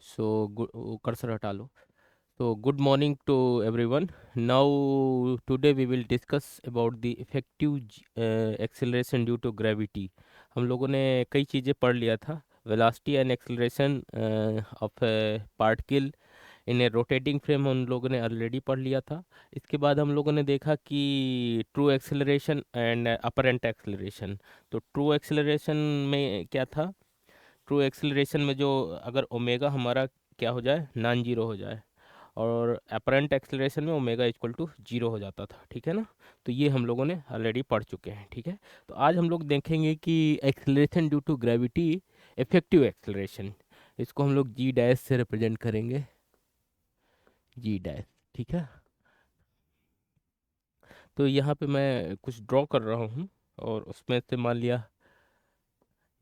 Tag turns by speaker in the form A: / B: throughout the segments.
A: सो cursor हटा लो. So good morning to everyone. Now today we will discuss about the effective acceleration due to gravity. हम लोगों ने कई चीज़ें पढ़ लिया था. Velocity and acceleration of particle in A rotating frame हम लोगों ने ऑलरेडी पढ़ लिया था. इसके बाद हम लोगों ने देखा कि true acceleration and apparent acceleration. तो ट्रू एक्सेलरेशन में क्या था? ट्रू एक्सेलरेशन में जो अगर ओमेगा हमारा क्या हो जाए, नॉन जीरो हो जाए, और अपरेंट एक्सेलरेशन में ओमेगा इक्वल टू जीरो हो जाता था. ठीक है ना? तो ये हम लोगों ने ऑलरेडी पढ़ चुके हैं. ठीक है. तो आज हम लोग देखेंगे कि acceleration due to gravity, effective acceleration, इसको हम लोग जी डैश से रिप्रेजेंट करेंगे. G dash. ठीक है. तो यहाँ पे मैं कुछ ड्रॉ कर रहा हूँ, और उसमें से मान लिया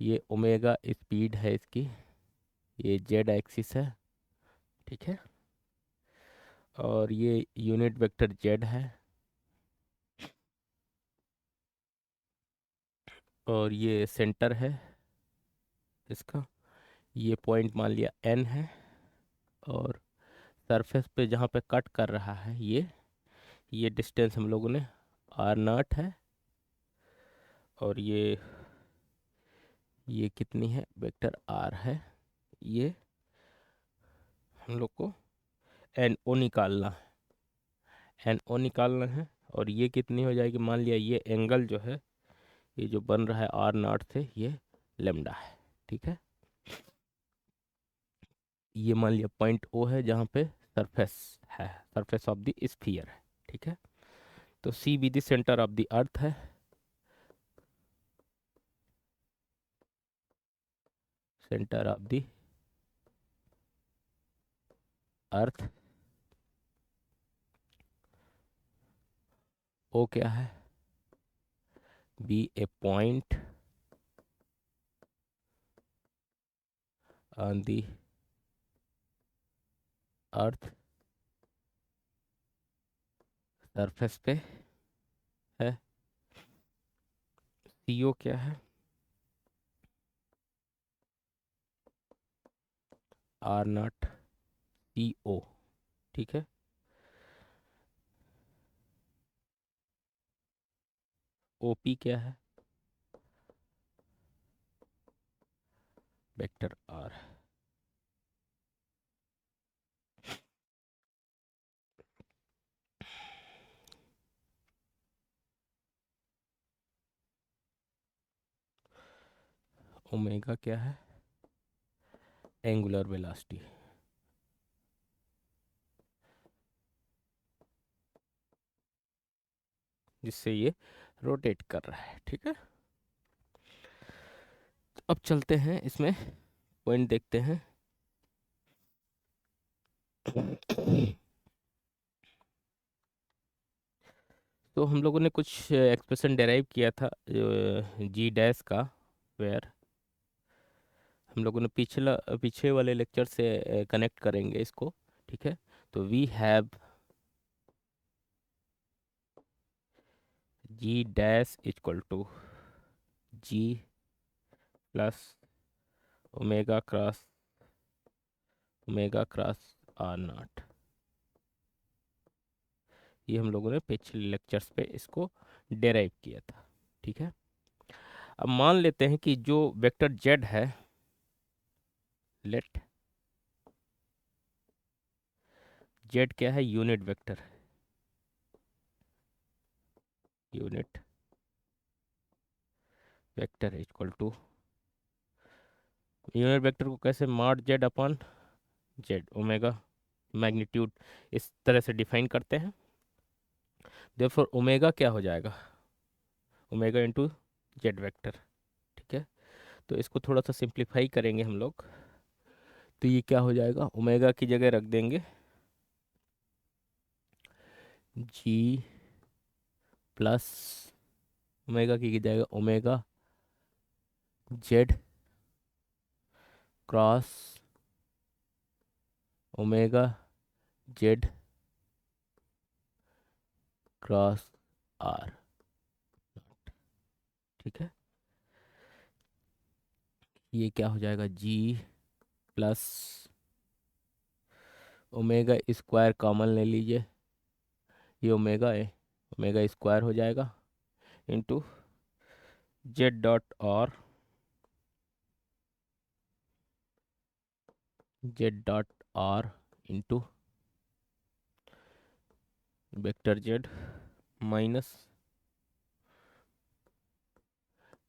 A: ये ओमेगा स्पीड है इसकी, ये जेड एक्सिस है. ठीक है. और ये यूनिट वेक्टर जेड है, और ये सेंटर है इसका. ये पॉइंट मान लिया एन है, और सरफेस पे जहाँ पे कट कर रहा है ये डिस्टेंस हम लोगों ने आर नॉट है. और ये कितनी है, वेक्टर आर है. ये हम लोग को एन ओ निकालना है. एन ओ निकालना है. और ये कितनी हो जाएगी, मान लिया ये एंगल जो है, ये जो बन रहा है आर नॉट से, ये लेमडा है. ठीक है. ये मान लिया पॉइंट ओ है जहाँ पे सरफेस है, सरफेस ऑफ द स्फीयर है. ठीक है. तो C B the centre of the earth है. Centre of the earth. O क्या है, B A point on the earth surface पे है. सी ओ क्या है, आर नॉट सी ओ. ठीक है. ओ पी क्या है, वेक्टर आर. ओमेगा क्या है, एंगुलर वेलोसिटी, जिससे ये रोटेट कर रहा है. ठीक है. अब चलते हैं इसमें, पॉइंट देखते हैं. तो हम लोगों ने कुछ एक्सप्रेशन डेराइव किया था जी डैश का, वेयर हम लोगों ने पीछे वाले लेक्चर से कनेक्ट करेंगे इसको. ठीक है. तो we have g dash equal to ji plus omega cross are not. ये हम लोगों ने पिछले लेक्चर्स पे इसको डेराइव किया था. ठीक है. अब मान लेते हैं कि जो वेक्टर जेड है, लेट जेड क्या है, unit vector. Unit vector equal to, unit vector को कैसे, mod z upon z, omega magnitude, इस तरह से डिफाइन करते हैं. देयरफॉर ओमेगा क्या हो जाएगा, ओमेगा इंटू जेड वेक्टर. ठीक है. तो इसको थोड़ा सा सिंप्लीफाई करेंगे हम लोग. तो ये क्या हो जाएगा, ओमेगा की जगह रख देंगे जी प्लस, ओमेगा की जाएगा omega Z cross omega Z cross R. ठीक है. ये क्या हो जाएगा, G plus omega square common ले लीजिए, ये ओमेगा है, ओमेगा स्क्वायर हो जाएगा into Z dot R, Z dot R into vector Z minus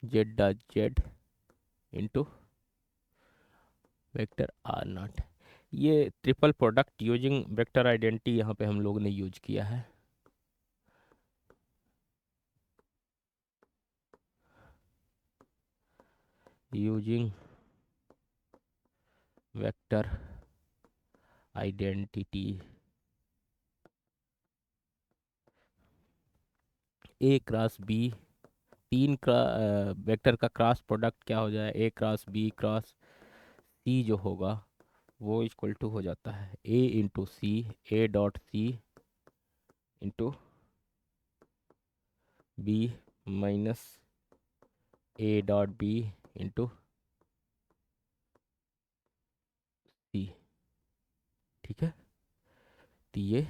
A: Z dot Z into vector R not. ये triple product using vector identity यहाँ पे हम लोग ने यूज किया है। Using vector identity, A cross B, तीन का वेक्टर का क्रॉस प्रोडक्ट क्या हो जाए, A cross B cross C जो होगा वो इक्वल टू हो जाता है A into C, A dot C into B minus A dot B into C. ठीक है, तो ये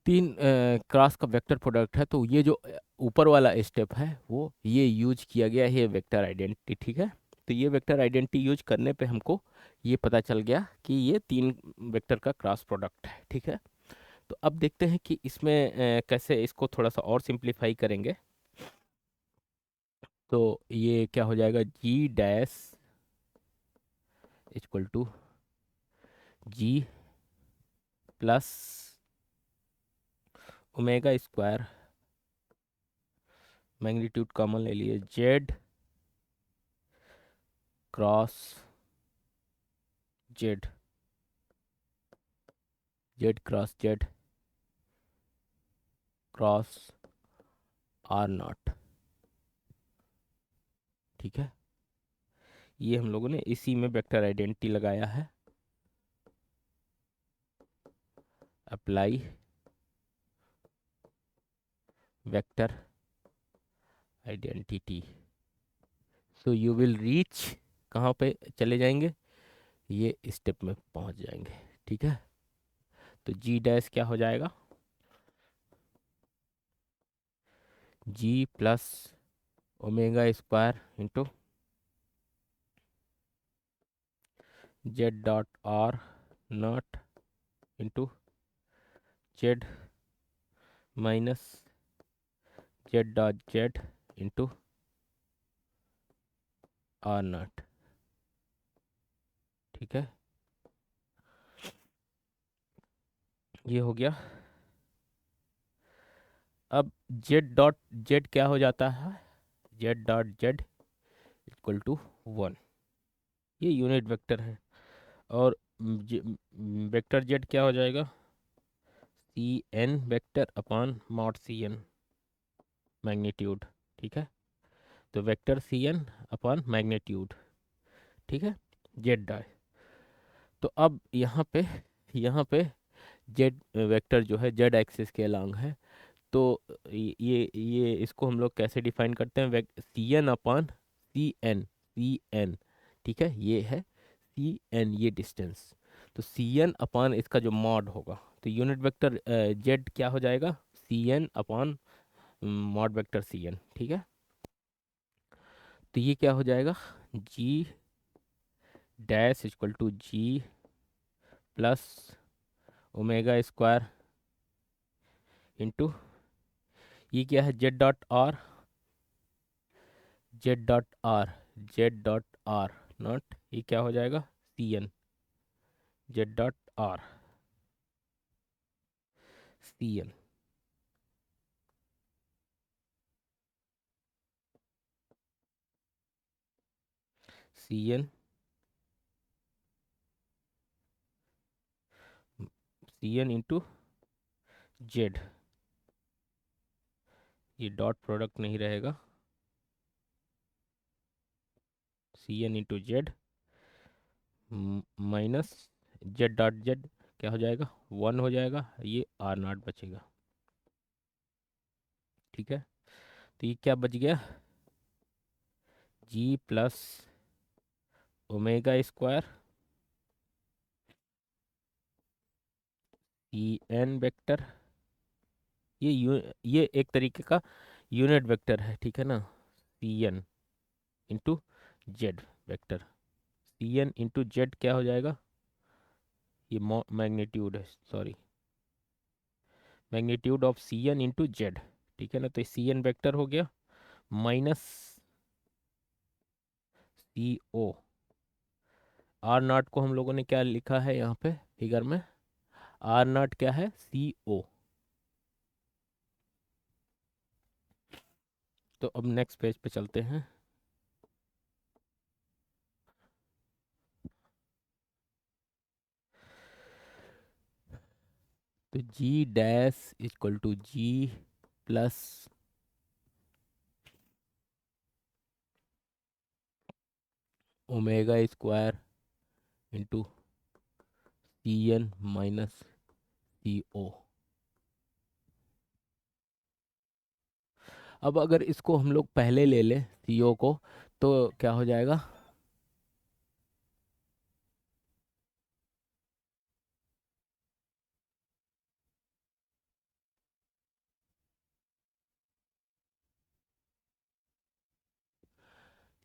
A: तीन क्रॉस का वेक्टर प्रोडक्ट है, तो ये जो ऊपर वाला स्टेप है वो ये यूज किया गया है वेक्टर आइडेंटिटी। ठीक है, तो ये वेक्टर आइडेंटिटी यूज करने पे हमको ये पता चल गया कि ये तीन वेक्टर का क्रॉस प्रोडक्ट है। ठीक है, तो अब देखते हैं कि इसमें कैसे इसको थोड़ा सा और सिंप्लीफाई करेंगे। तो ये क्या हो जाएगा, G dash equal to ji plus omega square, magnitude common ले लिए, Z cross Z, Z cross Z cross are naught. ठीक है, ये हम लोगों ने इसी में वेक्टर आइडेंटिटी लगाया है। Apply vector identity, so you will reach, कहाँ पे चले जाएंगे, ये स्टेप में पहुंच जाएंगे। ठीक है, तो जी डैश क्या हो जाएगा, G plus omega square into Z dot R naught into Z minus Z dot Z into R naught. ठीक है, ये हो गया। अब जेड डॉट जेड क्या हो जाता है, Z dot z equal to 1, ये यूनिट वेक्टर है। और वेक्टर जेड क्या हो जाएगा, C N vector upon mod c n magnitude. ठीक है, तो vector C N upon magnitude. ठीक है, जेड डाई। तो अब यहाँ पे जेड वेक्टर जो है जेड एक्सिस के अलोंग है, तो ये इसको हम लोग कैसे डिफाइन करते हैं, c N upon c N. ठीक है, ये है सी एन, ये डिस्टेंस, तो सी एन अपॉन इसका जो मॉड होगा, तो यूनिट वेक्टर जेड क्या हो जाएगा, C N upon mod vector C N. ठीक है, तो ये क्या हो जाएगा, G dash equal to ji plus omega square into, ये क्या है, Z dot R, Z dot R, Z dot R not, ये क्या हो जाएगा, सी N, Z dot R C N, C N, C N into Z, ये dot product नहीं रहेगा, C N into Z minus Z dot Z क्या हो जाएगा, 1 हो जाएगा, ये आर नॉट बचेगा। ठीक है, तो ये क्या बच गया, G plus omega square C N vector, ये एक तरीके का यूनिट वेक्टर है, ठीक है ना। C N into z vector, C N into z क्या हो जाएगा, ये मैग्नीट्यूड है, sorry, magnitude of c N into z, ठीक है ना। तो सी एन वेक्टर हो गया माइनस सी ओ, आर नॉट को हम लोगों ने क्या लिखा है यहाँ पे फिगर में, आर नॉट क्या है, सी ओ। तो अब नेक्स्ट पेज पे चलते हैं। तो G dash equal to ji plus omega square into C N minus C O. अब अगर इसको हम लोग पहले ले लें सी ओ को, तो क्या हो जाएगा,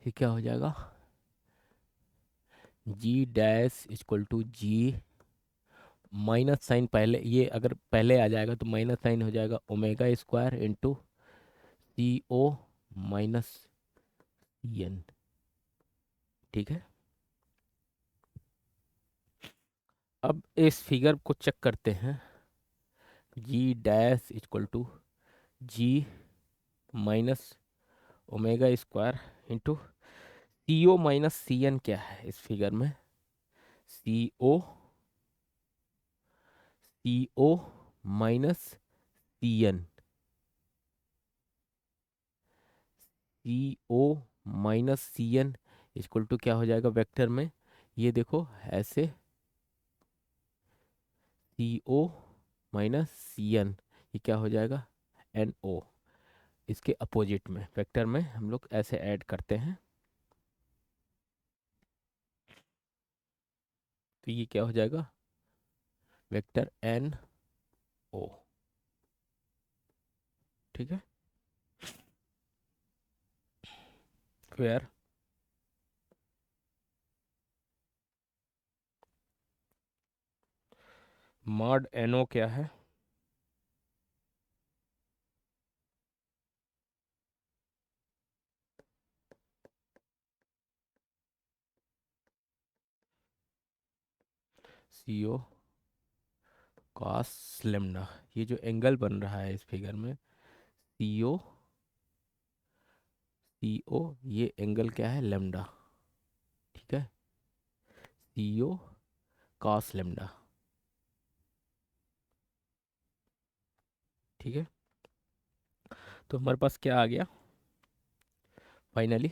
A: ये क्या हो जाएगा, G dash equal to ji, minus sign पहले, ये अगर पहले आ जाएगा तो माइनस साइन हो जाएगा omega square into C O minus C N, ठीक है। अब इस फिगर को चेक करते हैं, G dash equal to ji minus omega square into C O minus C N क्या है इस फिगर में, C O, C O minus C N, C O minus C N equal to क्या हो जाएगा वेक्टर में, ये देखो ऐसे, सी ओ माइनस सी एन, ये क्या हो जाएगा, एन ओ। इसके अपोजिट में वेक्टर में हम लोग ऐसे ऐड करते हैं, तो ये क्या हो जाएगा, वेक्टर एन ओ, ठीक है। फिर मॉड एन ओ क्या है, सी ओ कॉस लेम्डा, ये जो एंगल बन रहा है इस फिगर में, सी ओ, सी ओ, ये एंगल क्या है, लेम्डा, ठीक है, सी ओ कॉस लेम्डा, ठीक है। तो हमारे पास क्या आ गया finally,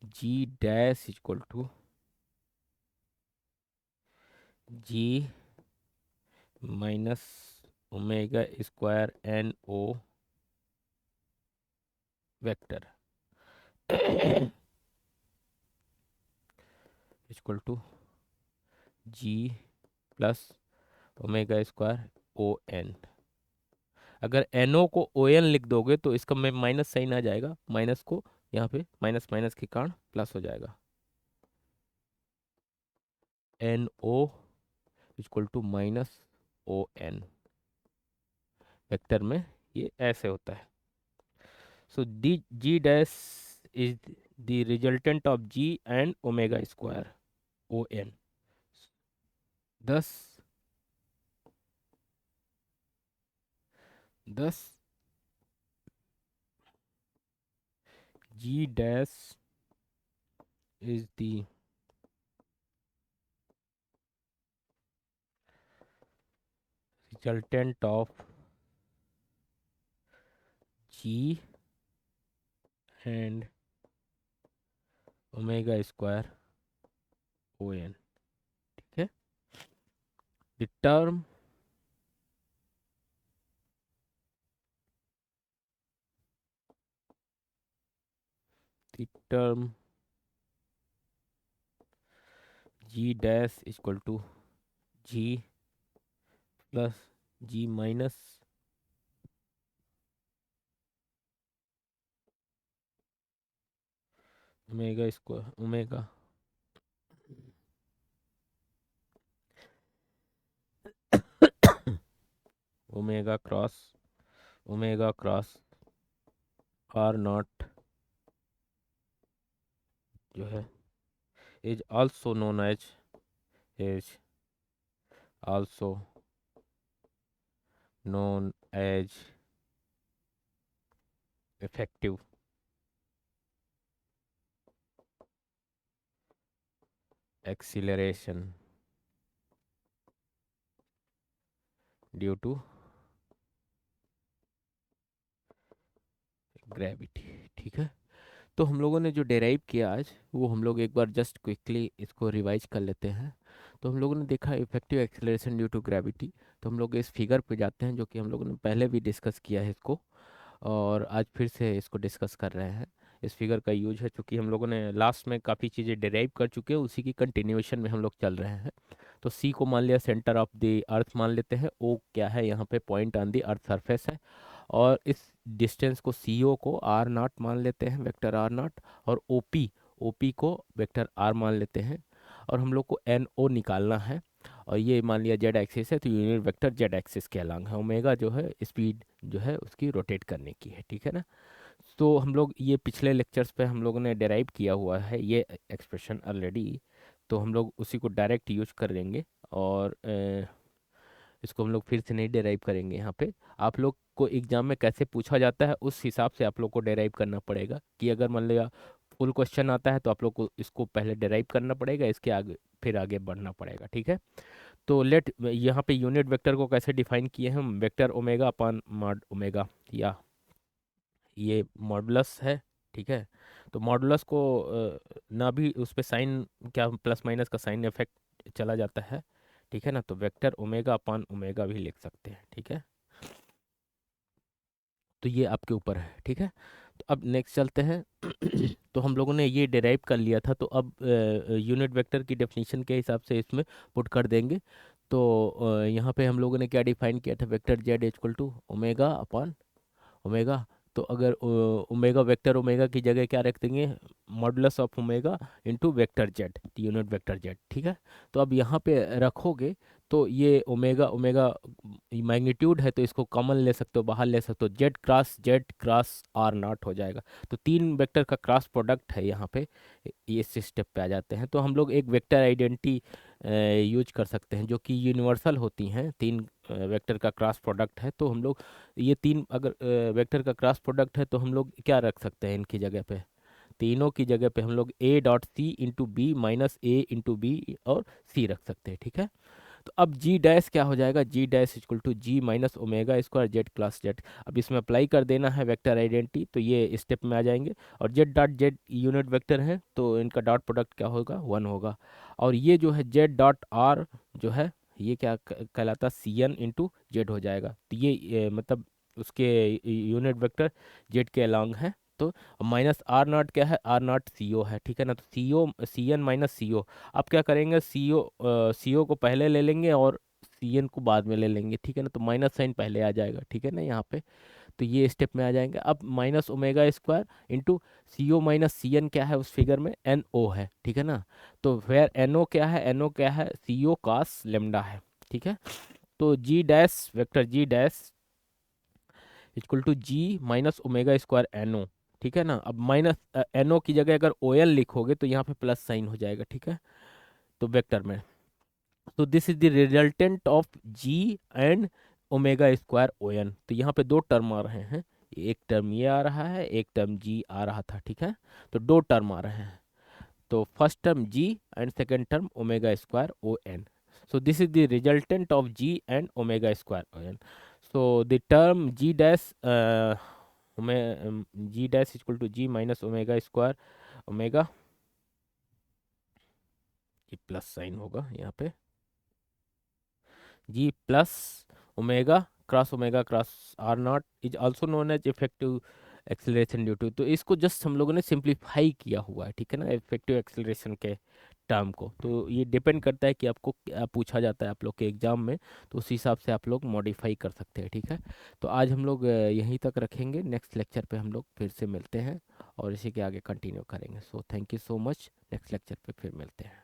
A: g dash equal to ji minus omega square N o vector equal to ji plus omega square O n. अगर एन ओ को ओ एन लिख दोगे तो इसका में माइनस साइन आ जाएगा, माइनस को यहाँ पे माइनस माइनस के कारण प्लस हो जाएगा, N O equal to minus O N vector में, ये ऐसे होता है। So D G dash is the resultant of ji and omega square O N, दस दस G dash is the resultant of ji and omega square O N, ठीक है। The term the term g dash is equal to g plus g minus omega square omega cross r naught जो है is also known as is also known as effective acceleration due to gravity. ठीक है, तो हम लोगों ने जो derive किया आज वो हम लोग एक बार जस्ट क्विकली इसको रिवाइज कर लेते हैं। तो हम लोगों ने देखा effective acceleration due to gravity. तो हम लोग इस फिगर पे जाते हैं जो कि हम लोगों ने पहले भी डिस्कस किया है इसको, और आज फिर से इसको डिस्कस कर रहे हैं। इस फिगर का यूज है चूँकि हम लोगों ने लास्ट में काफ़ी चीज़ें डिराइव कर चुके हैं, उसी की कंटिन्यूएशन में हम लोग चल रहे हैं। तो सी को मान लिया सेंटर ऑफ द अर्थ मान लेते हैं, ओ क्या है यहाँ पे point on the earth surface है, और इस डिस्टेंस को सी ओ को आर नॉट मान लेते हैं, वेक्टर आर नॉट, और ओ पी को वेक्टर आर मान लेते हैं, और हम लोग को एन ओ निकालना है। और ये मान लिया जेड एक्सिस है तो यूनिट वेक्टर जेड एक्सिस के अलॉन्ग है, ओमेगा जो है स्पीड जो है उसकी रोटेट करने की है। ठीक है ना, तो हम लोग ये पिछले लेक्चर्स पे हम लोगों ने डेराइव किया हुआ है ये एक्सप्रेशन ऑलरेडी, तो हम लोग उसी को डायरेक्ट यूज कर लेंगे, और इसको हम लोग फिर से नहीं डेराइव करेंगे। यहाँ पे आप लोग को एग्जाम में कैसे पूछा जाता है उस हिसाब से आप लोग को डेराइव करना पड़ेगा, कि अगर मान लिया फुल क्वेश्चन आता है तो आप लोग को इसको पहले डेराइव करना पड़ेगा, इसके आगे फिर आगे बढ़ना पड़ेगा। ठीक है, तो लेट यहाँ पे यूनिट वेक्टर को कैसे डिफाइन किए हैं हम, वेक्टर ओमेगा अपान मॉड ओमेगा, या ये मॉडुलस है। ठीक है, तो मॉडुलस को ना भी उस पे साइन क्या प्लस माइनस का साइन इफेक्ट चला जाता है। ठीक है ना, तो वेक्टर ओमेगा अपान ओमेगा भी लिख सकते हैं। ठीक है, तो ये आपके ऊपर है। ठीक है, तो अब नेक्स्ट चलते हैं। तो हम लोगों ने ये डिराइव कर लिया था, तो अब यूनिट वेक्टर की डेफिनेशन के हिसाब से इसमें पुट कर देंगे। तो यहाँ पे हम लोगों ने क्या डिफाइन किया था, vector z equal to omega upon omega. तो अगर ओमेगा वेक्टर ओमेगा की जगह क्या रख देंगे, modulus of omega into vector Z, unit vector Z. ठीक है, तो अब यहाँ पे रखोगे तो ये ओमेगा ओमेगा मैग्नीट्यूड है तो इसको कॉमन ले सकते हो, बाहर ले सकते हो, जेड क्रॉस आर नॉट हो जाएगा। तो तीन वेक्टर का क्रॉस प्रोडक्ट है यहाँ पे, ये इस स्टेप पे आ जाते हैं। तो हम लोग एक वेक्टर आइडेंटिटी यूज कर सकते हैं जो कि यूनिवर्सल होती हैं, तीन वेक्टर का क्रॉस प्रोडक्ट है। तो हम लोग ये तीन अगर वेक्टर का क्रॉस प्रोडक्ट है तो हम लोग क्या रख सकते हैं इनकी जगह पे, तीनों की जगह पे हम लोग a dot C into B minus a into b और सी रख सकते हैं। ठीक है, तो अब जी डैश क्या हो जाएगा, G dash equal to ji minus omega square Z cross Z. अब इसमें अप्लाई कर देना है वेक्टर आइडेंटिटी, तो ये स्टेप में आ जाएंगे। और Z dot Z unit vector है तो इनका डॉट प्रोडक्ट क्या होगा, वन होगा। और ये जो है जेड डॉट आर जो है ये क्या कहलाता है, सी एन इंटू जेड हो जाएगा। तो ये मतलब उसके यूनिट वेक्टर जेड के अलॉन्ग है। तो माइनस आर नॉट क्या है, आर नॉट सी ओ है। ठीक है ना, तो सी ओ सी एन माइनस सी ओ, आप क्या करेंगे, सी ओ को पहले ले लेंगे और सी एन को बाद में ले लेंगे। ठीक है ना, तो माइनस साइन पहले आ जाएगा। ठीक है ना यहाँ पे, तो ये स्टेप में आ जाएंगे। अब minus omega square into C O minus C N क्या है उस फिगर में, एन ओ है। ठीक है ना, तो फिर एन ओ क्या है, एन ओ क्या है, सी ओ कास लेमडा है। ठीक है, तो G dash vector G dash equal to ji minus omega square N O. ठीक है ना, अब माइनस एन ओ की जगह अगर ओ एल लिखोगे तो यहाँ पे प्लस साइन हो जाएगा। ठीक है, तो वेक्टर में, तो this is the resultant of ji and omega square O n. तो यहाँ पे दो टर्म आ रहे हैं, एक टर्म ये आ रहा है, एक टर्म जी आ रहा था। ठीक है, तो दो टर्म आ रहे हैं, तो first term g and second term omega square O n. So this is the resultant of g and omega square o n. So the term g dash g dash equal to g minus omega square omega, ये plus sign होगा यहाँ पे, g plus omega cross are naught is also known as effective acceleration due to, तो इसको just हम लोगों ने simplify किया हुआ है, ठीक है ना, इफेक्टिव एक्सेलरेशन के टर्म को। तो ये डिपेंड करता है कि आपको क्या पूछा जाता है आप लोग के एग्जाम में, तो उस हिसाब से आप लोग मॉडिफाई कर सकते हैं, ठीक है। तो आज हम लोग यहीं तक रखेंगे, नेक्स्ट लेक्चर पे हम लोग फिर से मिलते हैं और इसी के आगे कंटिन्यू करेंगे। So thank you so much, next lecture पे फिर मिलते हैं।